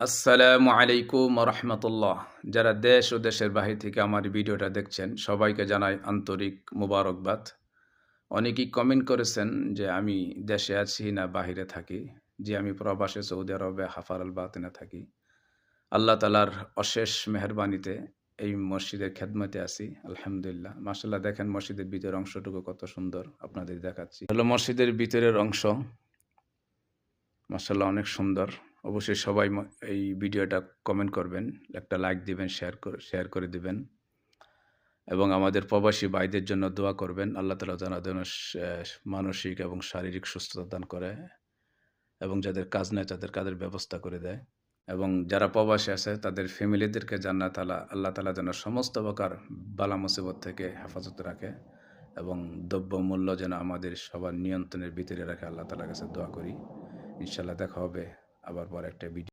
আসসালামু আলাইকুম রহমতুল্লাহ। যারা দেশ ও দেশের বাহির থেকে আমার ভিডিওটা দেখছেন সবাইকে জানাই আন্তরিক মোবারকবাদ। অনেকেই কমেন্ট করেছেন যে আমি দেশে আছি না বাহিরে থাকি, যে আমি প্রবাসে সৌদি আরবে হাফার আল বাতিনে থাকি। আল্লাহ তালার অশেষ মেহরবানিতে এই মসজিদের খেদমতে আছি, আলহামদুলিল্লাহ। মাশাল্লাহ, দেখেন মসজিদের ভিতরের অংশটুকু কত সুন্দর, আপনাদের দেখাচ্ছি। হলো মসজিদের ভিতরের অংশ, মাশাল্লাহ অনেক সুন্দর। অবশ্যই সবাই এই ভিডিওটা কমেন্ট করবেন, একটা লাইক দিবেন, শেয়ার করে দিবেন এবং আমাদের প্রবাসী ভাইদের জন্য দোয়া করবেন। আল্লাহ তাআলা যেন মানসিক এবং শারীরিক সুস্থতা দান করে এবং যাদের কাজ নেই তাদের কাজের ব্যবস্থা করে দেয় এবং যারা প্রবাসী আছে তাদের ফ্যামিলিদেরকে আল্লাহ তাআলা যেন সমস্ত প্রকার বালা মুসিবত থেকে হেফাজত রাখে এবং দ্রব্যমূল্য যেন আমাদের সবার নিয়ন্ত্রণের ভিতরে রাখে। আল্লাহ তাআলার কাছে দোয়া করি। ইনশাআল্লাহ দেখা হবে আবার পরে একটা ভিডিও।